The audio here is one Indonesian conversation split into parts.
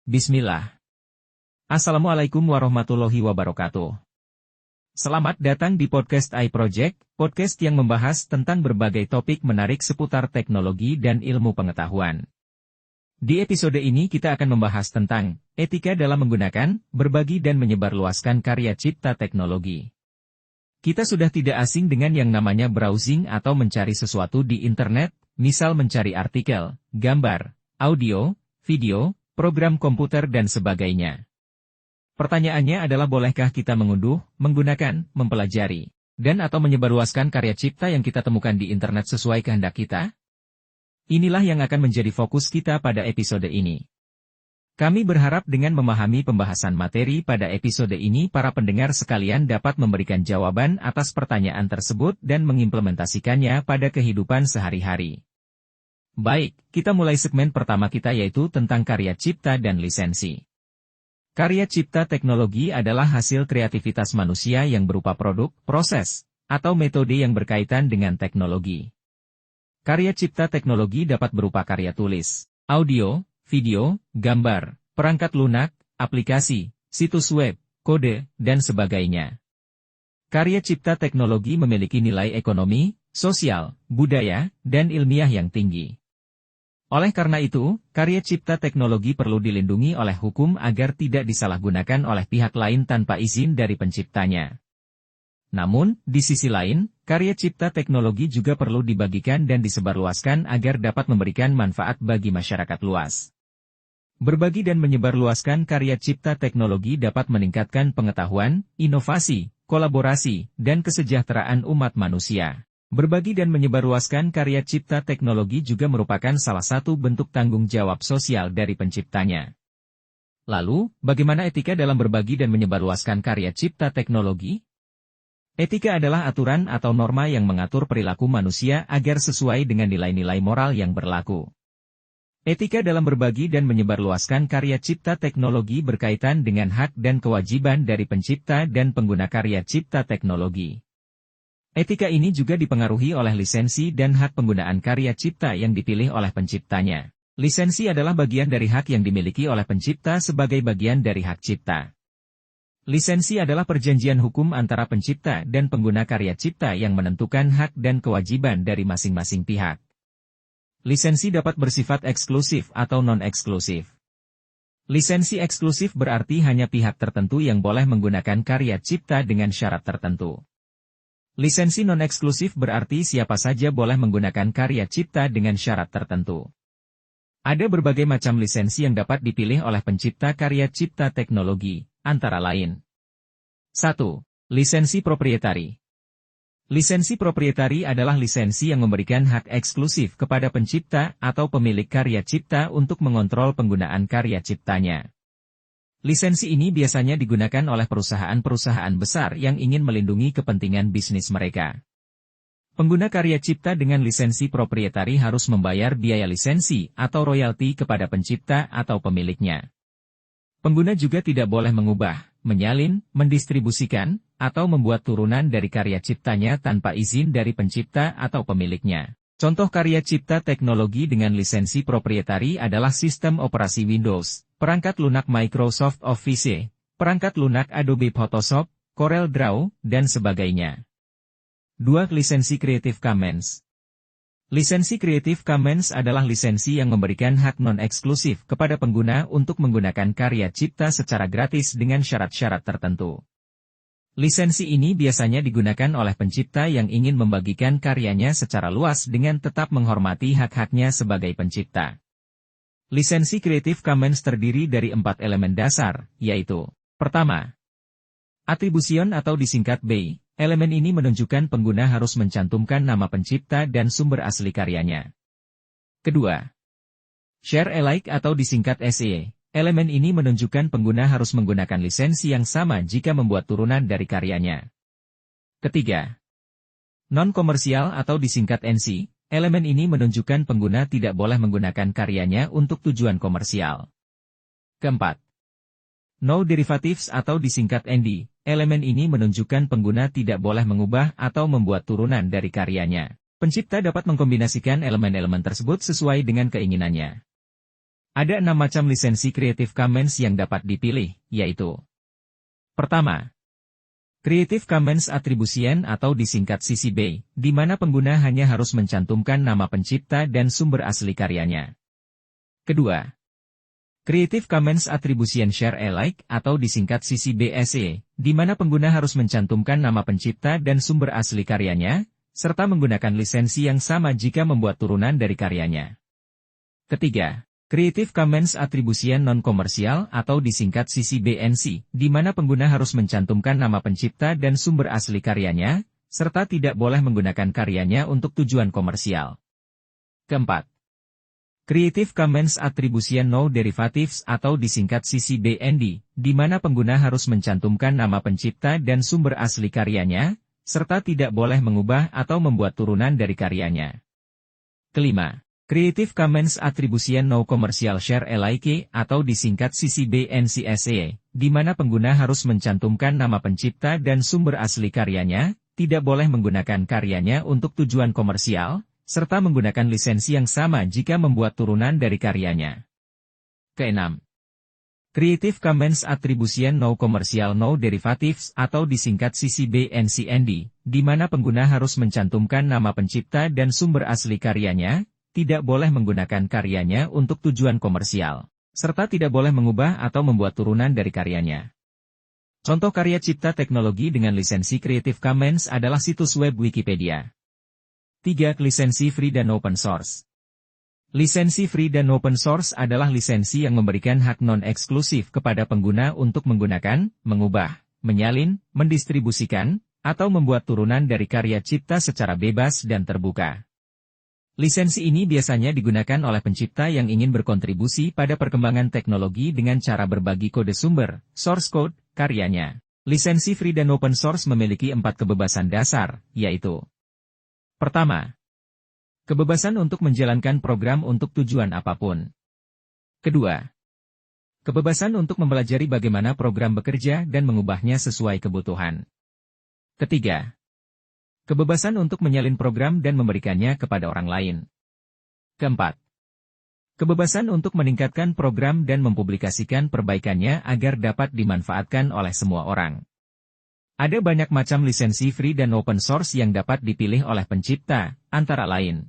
Bismillah. Assalamualaikum warahmatullahi wabarakatuh. Selamat datang di podcast iProject, podcast yang membahas tentang berbagai topik menarik seputar teknologi dan ilmu pengetahuan. Di episode ini kita akan membahas tentang etika dalam menggunakan, berbagi dan menyebarluaskan karya cipta teknologi. Kita sudah tidak asing dengan yang namanya browsing atau mencari sesuatu di internet, misal mencari artikel, gambar, audio, video, program komputer dan sebagainya. Pertanyaannya adalah bolehkah kita mengunduh, menggunakan, mempelajari, dan atau menyebarluaskan karya cipta yang kita temukan di internet sesuai kehendak kita? Inilah yang akan menjadi fokus kita pada episode ini. Kami berharap dengan memahami pembahasan materi pada episode ini para pendengar sekalian dapat memberikan jawaban atas pertanyaan tersebut dan mengimplementasikannya pada kehidupan sehari-hari. Baik, kita mulai segmen pertama kita yaitu tentang karya cipta dan lisensi. Karya cipta teknologi adalah hasil kreativitas manusia yang berupa produk, proses, atau metode yang berkaitan dengan teknologi. Karya cipta teknologi dapat berupa karya tulis, audio, video, gambar, perangkat lunak, aplikasi, situs web, kode, dan sebagainya. Karya cipta teknologi memiliki nilai ekonomi, sosial, budaya, dan ilmiah yang tinggi. Oleh karena itu, karya cipta teknologi perlu dilindungi oleh hukum agar tidak disalahgunakan oleh pihak lain tanpa izin dari penciptanya. Namun, di sisi lain, karya cipta teknologi juga perlu dibagikan dan disebarluaskan agar dapat memberikan manfaat bagi masyarakat luas. Berbagi dan menyebarluaskan karya cipta teknologi dapat meningkatkan pengetahuan, inovasi, kolaborasi, dan kesejahteraan umat manusia. Berbagi dan menyebarluaskan karya cipta teknologi juga merupakan salah satu bentuk tanggung jawab sosial dari penciptanya. Lalu, bagaimana etika dalam berbagi dan menyebarluaskan karya cipta teknologi? Etika adalah aturan atau norma yang mengatur perilaku manusia agar sesuai dengan nilai-nilai moral yang berlaku. Etika dalam berbagi dan menyebarluaskan karya cipta teknologi berkaitan dengan hak dan kewajiban dari pencipta dan pengguna karya cipta teknologi. Etika ini juga dipengaruhi oleh lisensi dan hak penggunaan karya cipta yang dipilih oleh penciptanya. Lisensi adalah bagian dari hak yang dimiliki oleh pencipta sebagai bagian dari hak cipta. Lisensi adalah perjanjian hukum antara pencipta dan pengguna karya cipta yang menentukan hak dan kewajiban dari masing-masing pihak. Lisensi dapat bersifat eksklusif atau non-eksklusif. Lisensi eksklusif berarti hanya pihak tertentu yang boleh menggunakan karya cipta dengan syarat tertentu. Lisensi non-eksklusif berarti siapa saja boleh menggunakan karya cipta dengan syarat tertentu. Ada berbagai macam lisensi yang dapat dipilih oleh pencipta karya cipta teknologi, antara lain. 1. Lisensi proprietari. Lisensi proprietari adalah lisensi yang memberikan hak eksklusif kepada pencipta atau pemilik karya cipta untuk mengontrol penggunaan karya ciptanya. Lisensi ini biasanya digunakan oleh perusahaan-perusahaan besar yang ingin melindungi kepentingan bisnis mereka. Pengguna karya cipta dengan lisensi proprietari harus membayar biaya lisensi atau royalti kepada pencipta atau pemiliknya. Pengguna juga tidak boleh mengubah, menyalin, mendistribusikan, atau membuat turunan dari karya ciptanya tanpa izin dari pencipta atau pemiliknya. Contoh karya cipta teknologi dengan lisensi proprietari adalah sistem operasi Windows, perangkat lunak Microsoft Office, perangkat lunak Adobe Photoshop, Corel Draw, dan sebagainya. 2. Lisensi Creative Commons. Lisensi Creative Commons adalah lisensi yang memberikan hak non-eksklusif kepada pengguna untuk menggunakan karya cipta secara gratis dengan syarat-syarat tertentu. Lisensi ini biasanya digunakan oleh pencipta yang ingin membagikan karyanya secara luas dengan tetap menghormati hak-haknya sebagai pencipta. Lisensi Creative Commons terdiri dari 4 elemen dasar, yaitu: pertama, attribution atau disingkat BY. Elemen ini menunjukkan pengguna harus mencantumkan nama pencipta dan sumber asli karyanya. Kedua, share alike atau disingkat SE. Elemen ini menunjukkan pengguna harus menggunakan lisensi yang sama jika membuat turunan dari karyanya. Ketiga, non-komersial atau disingkat NC. Elemen ini menunjukkan pengguna tidak boleh menggunakan karyanya untuk tujuan komersial. Keempat, no derivatives atau disingkat ND. Elemen ini menunjukkan pengguna tidak boleh mengubah atau membuat turunan dari karyanya. Pencipta dapat mengkombinasikan elemen-elemen tersebut sesuai dengan keinginannya. Ada 6 macam lisensi Creative Commons yang dapat dipilih, yaitu: pertama, Creative Commons Attribution atau disingkat CC BY, di mana pengguna hanya harus mencantumkan nama pencipta dan sumber asli karyanya. Kedua, Creative Commons Attribution Share Alike atau disingkat CC BY-SA, di mana pengguna harus mencantumkan nama pencipta dan sumber asli karyanya, serta menggunakan lisensi yang sama jika membuat turunan dari karyanya. Ketiga, Creative Commons Attribution Non-Komersial atau disingkat CC-BY-NC, di mana pengguna harus mencantumkan nama pencipta dan sumber asli karyanya, serta tidak boleh menggunakan karyanya untuk tujuan komersial. Keempat, Creative Commons Attribution No Derivatives atau disingkat CC-BY-ND, di mana pengguna harus mencantumkan nama pencipta dan sumber asli karyanya, serta tidak boleh mengubah atau membuat turunan dari karyanya. Kelima, Creative Commons Attribution No Commercial Share Alike atau disingkat CC-BY-NC-SA, di mana pengguna harus mencantumkan nama pencipta dan sumber asli karyanya, tidak boleh menggunakan karyanya untuk tujuan komersial, serta menggunakan lisensi yang sama jika membuat turunan dari karyanya. Keenam, Creative Commons Attribution No Commercial No Derivatives atau disingkat CC-BY-NC-ND, di mana pengguna harus mencantumkan nama pencipta dan sumber asli karyanya, tidak boleh menggunakan karyanya untuk tujuan komersial, serta tidak boleh mengubah atau membuat turunan dari karyanya. Contoh karya cipta teknologi dengan lisensi Creative Commons adalah situs web Wikipedia. 3. Lisensi free dan open source. Lisensi free dan open source adalah lisensi yang memberikan hak non-eksklusif kepada pengguna untuk menggunakan, mengubah, menyalin, mendistribusikan, atau membuat turunan dari karya cipta secara bebas dan terbuka. Lisensi ini biasanya digunakan oleh pencipta yang ingin berkontribusi pada perkembangan teknologi dengan cara berbagi kode sumber, source code, karyanya. Lisensi free dan open source memiliki 4 kebebasan dasar, yaitu: pertama, kebebasan untuk menjalankan program untuk tujuan apapun. Kedua, kebebasan untuk mempelajari bagaimana program bekerja dan mengubahnya sesuai kebutuhan. Ketiga, kebebasan untuk menyalin program dan memberikannya kepada orang lain. Keempat, kebebasan untuk meningkatkan program dan mempublikasikan perbaikannya agar dapat dimanfaatkan oleh semua orang. Ada banyak macam lisensi free dan open source yang dapat dipilih oleh pencipta, antara lain: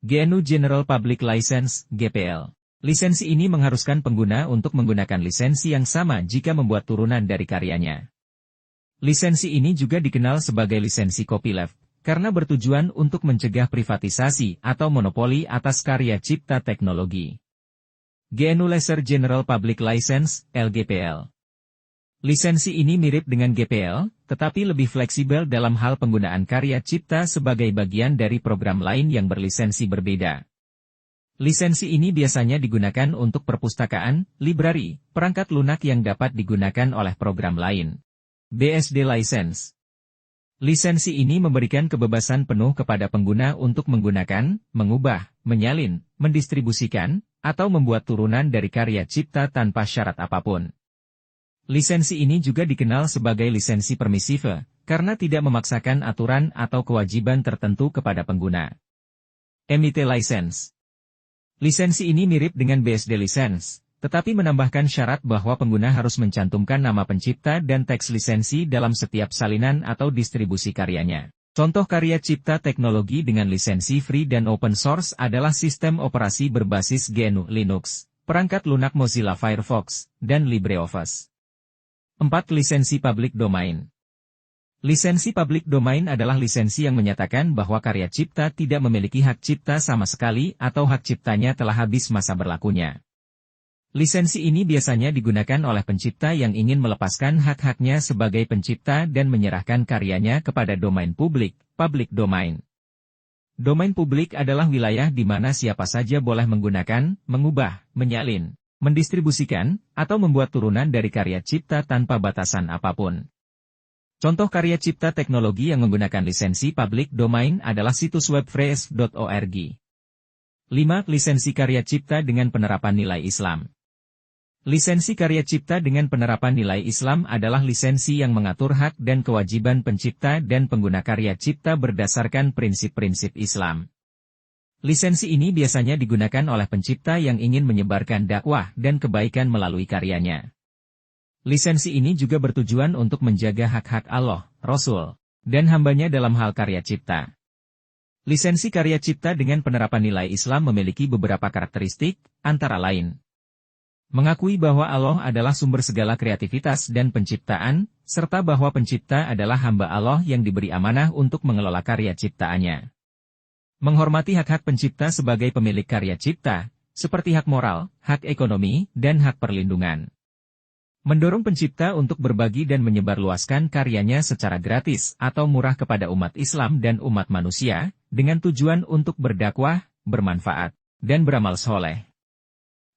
GNU General Public License, GPL. Lisensi ini mengharuskan pengguna untuk menggunakan lisensi yang sama jika membuat turunan dari karyanya. Lisensi ini juga dikenal sebagai lisensi copyleft, karena bertujuan untuk mencegah privatisasi atau monopoli atas karya cipta teknologi. GNU Laser General Public License, LGPL. Lisensi ini mirip dengan GPL, tetapi lebih fleksibel dalam hal penggunaan karya cipta sebagai bagian dari program lain yang berlisensi berbeda. Lisensi ini biasanya digunakan untuk perpustakaan, library, perangkat lunak yang dapat digunakan oleh program lain. BSD License. Lisensi ini memberikan kebebasan penuh kepada pengguna untuk menggunakan, mengubah, menyalin, mendistribusikan, atau membuat turunan dari karya cipta tanpa syarat apapun. Lisensi ini juga dikenal sebagai lisensi permisive, karena tidak memaksakan aturan atau kewajiban tertentu kepada pengguna. MIT License. Lisensi ini mirip dengan BSD License, tetapi menambahkan syarat bahwa pengguna harus mencantumkan nama pencipta dan teks lisensi dalam setiap salinan atau distribusi karyanya. Contoh karya cipta teknologi dengan lisensi free dan open source adalah sistem operasi berbasis GNU Linux, perangkat lunak Mozilla Firefox, dan LibreOffice. 4. Lisensi public domain. Lisensi public domain adalah lisensi yang menyatakan bahwa karya cipta tidak memiliki hak cipta sama sekali atau hak ciptanya telah habis masa berlakunya. Lisensi ini biasanya digunakan oleh pencipta yang ingin melepaskan hak-haknya sebagai pencipta dan menyerahkan karyanya kepada domain publik, public domain. Domain publik adalah wilayah di mana siapa saja boleh menggunakan, mengubah, menyalin, mendistribusikan, atau membuat turunan dari karya cipta tanpa batasan apapun. Contoh karya cipta teknologi yang menggunakan lisensi public domain adalah situs web frees.org. 5. Lisensi karya cipta dengan penerapan nilai Islam. Lisensi karya cipta dengan penerapan nilai Islam adalah lisensi yang mengatur hak dan kewajiban pencipta dan pengguna karya cipta berdasarkan prinsip-prinsip Islam. Lisensi ini biasanya digunakan oleh pencipta yang ingin menyebarkan dakwah dan kebaikan melalui karyanya. Lisensi ini juga bertujuan untuk menjaga hak-hak Allah, Rasul, dan hambanya dalam hal karya cipta. Lisensi karya cipta dengan penerapan nilai Islam memiliki beberapa karakteristik, antara lain mengakui bahwa Allah adalah sumber segala kreativitas dan penciptaan, serta bahwa pencipta adalah hamba Allah yang diberi amanah untuk mengelola karya ciptaannya. Menghormati hak-hak pencipta sebagai pemilik karya cipta, seperti hak moral, hak ekonomi, dan hak perlindungan. Mendorong pencipta untuk berbagi dan menyebarluaskan karyanya secara gratis atau murah kepada umat Islam dan umat manusia, dengan tujuan untuk berdakwah, bermanfaat, dan beramal soleh.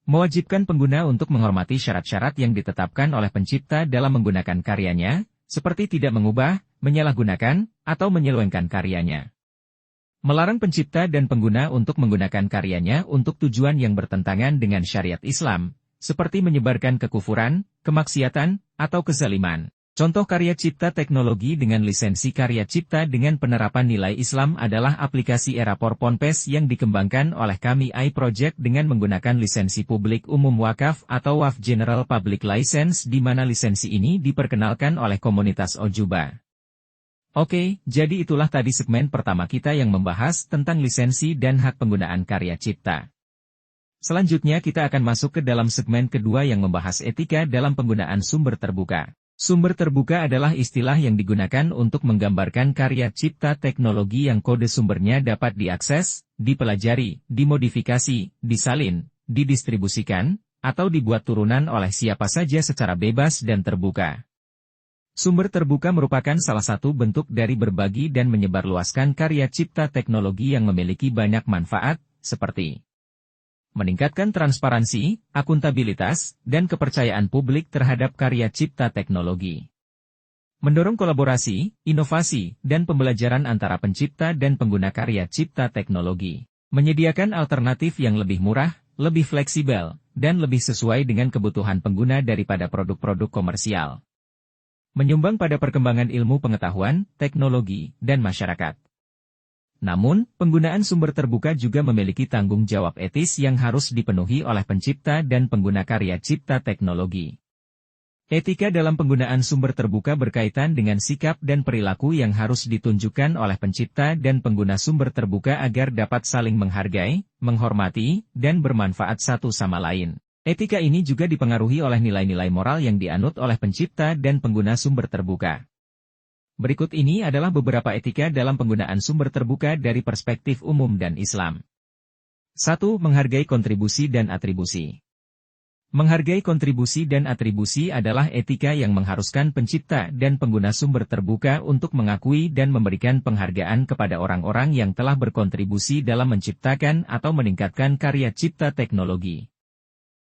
Mewajibkan pengguna untuk menghormati syarat-syarat yang ditetapkan oleh pencipta dalam menggunakan karyanya, seperti tidak mengubah, menyalahgunakan, atau menyelewengkan karyanya. Melarang pencipta dan pengguna untuk menggunakan karyanya untuk tujuan yang bertentangan dengan syariat Islam, seperti menyebarkan kekufuran, kemaksiatan, atau kezaliman. Contoh karya cipta teknologi dengan lisensi karya cipta dengan penerapan nilai Islam adalah aplikasi era PowerPoint yang dikembangkan oleh kami iProject dengan menggunakan lisensi publik umum wakaf atau WAF General Public License di mana lisensi ini diperkenalkan oleh komunitas Ojuba. Oke, jadi itulah tadi segmen pertama kita yang membahas tentang lisensi dan hak penggunaan karya cipta. Selanjutnya kita akan masuk ke dalam segmen kedua yang membahas etika dalam penggunaan sumber terbuka. Sumber terbuka adalah istilah yang digunakan untuk menggambarkan karya cipta teknologi yang kode sumbernya dapat diakses, dipelajari, dimodifikasi, disalin, didistribusikan, atau dibuat turunan oleh siapa saja secara bebas dan terbuka. Sumber terbuka merupakan salah satu bentuk dari berbagi dan menyebarluaskan karya cipta teknologi yang memiliki banyak manfaat, seperti meningkatkan transparansi, akuntabilitas, dan kepercayaan publik terhadap karya cipta teknologi. Mendorong kolaborasi, inovasi, dan pembelajaran antara pencipta dan pengguna karya cipta teknologi. Menyediakan alternatif yang lebih murah, lebih fleksibel, dan lebih sesuai dengan kebutuhan pengguna daripada produk-produk komersial. Menyumbang pada perkembangan ilmu pengetahuan, teknologi, dan masyarakat. Namun, penggunaan sumber terbuka juga memiliki tanggung jawab etis yang harus dipenuhi oleh pencipta dan pengguna karya cipta teknologi. Etika dalam penggunaan sumber terbuka berkaitan dengan sikap dan perilaku yang harus ditunjukkan oleh pencipta dan pengguna sumber terbuka agar dapat saling menghargai, menghormati, dan bermanfaat satu sama lain. Etika ini juga dipengaruhi oleh nilai-nilai moral yang dianut oleh pencipta dan pengguna sumber terbuka. Berikut ini adalah beberapa etika dalam penggunaan sumber terbuka dari perspektif umum dan Islam. 1. Menghargai kontribusi dan atribusi. Menghargai kontribusi dan atribusi adalah etika yang mengharuskan pencipta dan pengguna sumber terbuka untuk mengakui dan memberikan penghargaan kepada orang-orang yang telah berkontribusi dalam menciptakan atau meningkatkan karya cipta teknologi.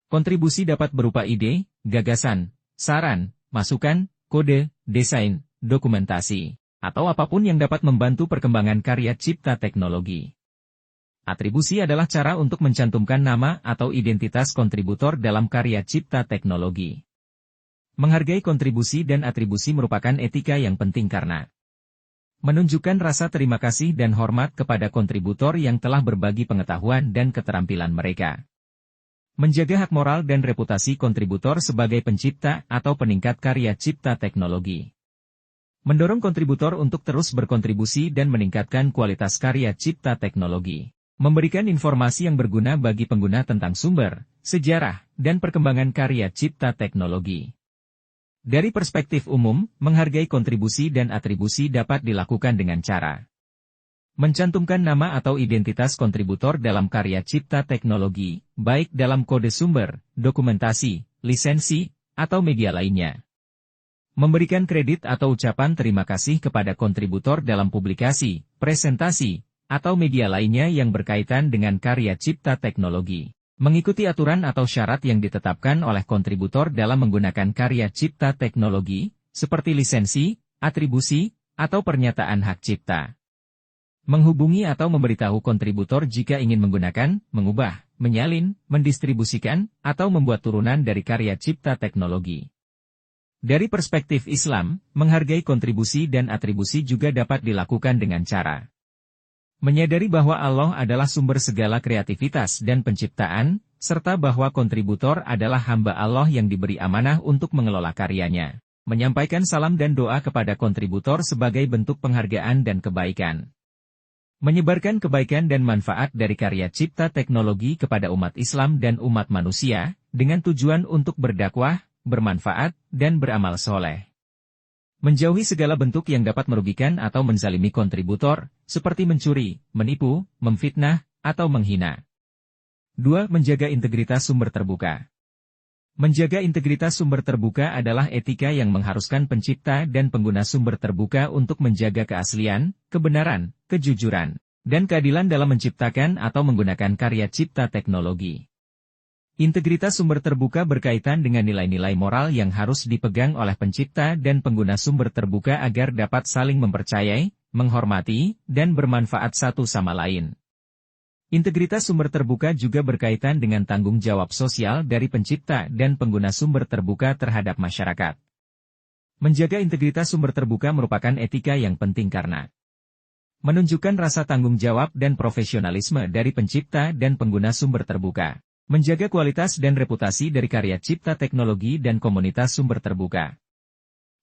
Kontribusi dapat berupa ide, gagasan, saran, masukan, kode, desain, dokumentasi, atau apapun yang dapat membantu perkembangan karya cipta teknologi. Atribusi adalah cara untuk mencantumkan nama atau identitas kontributor dalam karya cipta teknologi. Menghargai kontribusi dan atribusi merupakan etika yang penting karena menunjukkan rasa terima kasih dan hormat kepada kontributor yang telah berbagi pengetahuan dan keterampilan mereka. Menjaga hak moral dan reputasi kontributor sebagai pencipta atau peningkat karya cipta teknologi. Mendorong kontributor untuk terus berkontribusi dan meningkatkan kualitas karya cipta teknologi. Memberikan informasi yang berguna bagi pengguna tentang sumber, sejarah, dan perkembangan karya cipta teknologi. Dari perspektif umum, menghargai kontribusi dan atribusi dapat dilakukan dengan cara mencantumkan nama atau identitas kontributor dalam karya cipta teknologi, baik dalam kode sumber, dokumentasi, lisensi, atau media lainnya. Memberikan kredit atau ucapan terima kasih kepada kontributor dalam publikasi, presentasi, atau media lainnya yang berkaitan dengan karya cipta teknologi. Mengikuti aturan atau syarat yang ditetapkan oleh kontributor dalam menggunakan karya cipta teknologi, seperti lisensi, atribusi, atau pernyataan hak cipta. Menghubungi atau memberitahu kontributor jika ingin menggunakan, mengubah, menyalin, mendistribusikan, atau membuat turunan dari karya cipta teknologi. Dari perspektif Islam, menghargai kontribusi dan atribusi juga dapat dilakukan dengan cara Menyadari bahwa Allah adalah sumber segala kreativitas dan penciptaan, serta bahwa kontributor adalah hamba Allah yang diberi amanah untuk mengelola karyanya. Menyampaikan salam dan doa kepada kontributor sebagai bentuk penghargaan dan kebaikan. Menyebarkan kebaikan dan manfaat dari karya cipta teknologi kepada umat Islam dan umat manusia, dengan tujuan untuk berdakwah, bermanfaat, dan beramal soleh. Menjauhi segala bentuk yang dapat merugikan atau menzalimi kontributor, seperti mencuri, menipu, memfitnah, atau menghina. 2. Menjaga integritas sumber terbuka. Menjaga integritas sumber terbuka adalah etika yang mengharuskan pencipta dan pengguna sumber terbuka untuk menjaga keaslian, kebenaran, kejujuran, dan keadilan dalam menciptakan atau menggunakan karya cipta teknologi. Integritas sumber terbuka berkaitan dengan nilai-nilai moral yang harus dipegang oleh pencipta dan pengguna sumber terbuka agar dapat saling mempercayai, menghormati, dan bermanfaat satu sama lain. Integritas sumber terbuka juga berkaitan dengan tanggung jawab sosial dari pencipta dan pengguna sumber terbuka terhadap masyarakat. Menjaga integritas sumber terbuka merupakan etika yang penting karena menunjukkan rasa tanggung jawab dan profesionalisme dari pencipta dan pengguna sumber terbuka. Menjaga kualitas dan reputasi dari karya cipta teknologi dan komunitas sumber terbuka.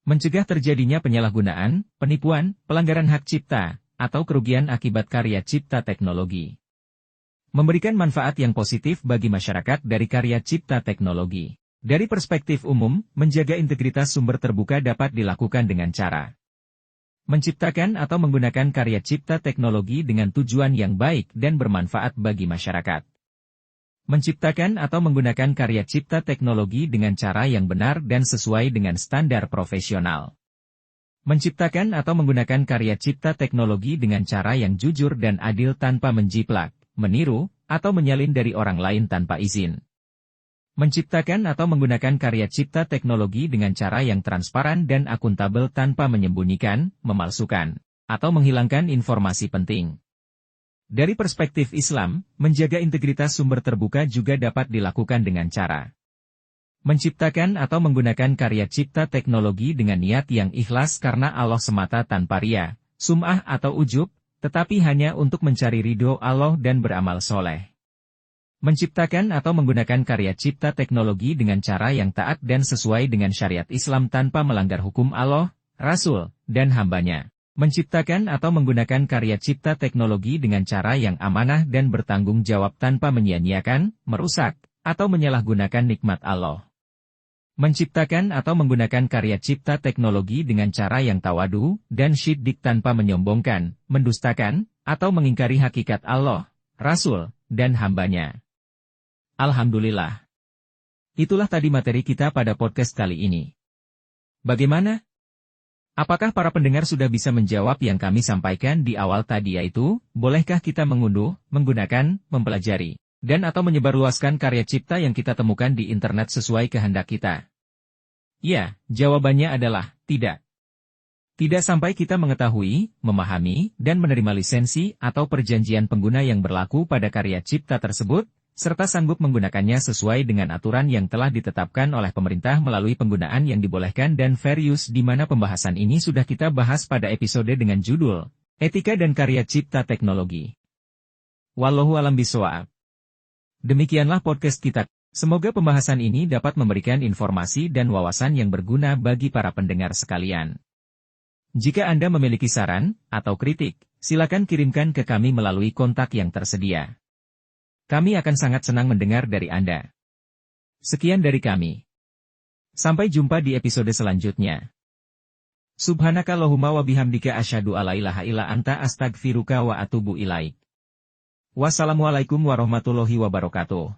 Mencegah terjadinya penyalahgunaan, penipuan, pelanggaran hak cipta, atau kerugian akibat karya cipta teknologi. Memberikan manfaat yang positif bagi masyarakat dari karya cipta teknologi. Dari perspektif umum, menjaga integritas sumber terbuka dapat dilakukan dengan cara menciptakan atau menggunakan karya cipta teknologi dengan tujuan yang baik dan bermanfaat bagi masyarakat. Menciptakan atau menggunakan karya cipta teknologi dengan cara yang benar dan sesuai dengan standar profesional. Menciptakan atau menggunakan karya cipta teknologi dengan cara yang jujur dan adil tanpa menjiplak, meniru, atau menyalin dari orang lain tanpa izin. Menciptakan atau menggunakan karya cipta teknologi dengan cara yang transparan dan akuntabel tanpa menyembunyikan, memalsukan, atau menghilangkan informasi penting. Dari perspektif Islam, menjaga integritas sumber terbuka juga dapat dilakukan dengan cara menciptakan atau menggunakan karya cipta teknologi dengan niat yang ikhlas karena Allah semata tanpa ria, sum'ah atau ujub, tetapi hanya untuk mencari ridho Allah dan beramal soleh. Menciptakan atau menggunakan karya cipta teknologi dengan cara yang taat dan sesuai dengan syariat Islam tanpa melanggar hukum Allah, Rasul, dan hambanya. Menciptakan atau menggunakan karya cipta teknologi dengan cara yang amanah dan bertanggung jawab tanpa menyia-nyiakan, merusak, atau menyalahgunakan nikmat Allah. Menciptakan atau menggunakan karya cipta teknologi dengan cara yang tawadu dan syiddiq tanpa menyombongkan, mendustakan, atau mengingkari hakikat Allah, Rasul, dan hambanya. Alhamdulillah. Itulah tadi materi kita pada podcast kali ini. Bagaimana? Apakah para pendengar sudah bisa menjawab yang kami sampaikan di awal tadi, yaitu, bolehkah kita mengunduh, menggunakan, mempelajari, dan atau menyebarluaskan karya cipta yang kita temukan di internet sesuai kehendak kita? Ya, jawabannya adalah, tidak. Tidak sampai kita mengetahui, memahami, dan menerima lisensi atau perjanjian pengguna yang berlaku pada karya cipta tersebut, serta sanggup menggunakannya sesuai dengan aturan yang telah ditetapkan oleh pemerintah melalui penggunaan yang dibolehkan dan fair use, di mana pembahasan ini sudah kita bahas pada episode dengan judul, Etika dan Karya Cipta Teknologi. Wallahu a'lam bishawab. Demikianlah podcast kita. Semoga pembahasan ini dapat memberikan informasi dan wawasan yang berguna bagi para pendengar sekalian. Jika Anda memiliki saran atau kritik, silakan kirimkan ke kami melalui kontak yang tersedia. Kami akan sangat senang mendengar dari Anda. Sekian dari kami. Sampai jumpa di episode selanjutnya. Subhanakallahumma wa bihamdika asyhadu alla ilaha illa anta astaghfiruka wa atubu ilaik. Wassalamualaikum warahmatullahi wabarakatuh.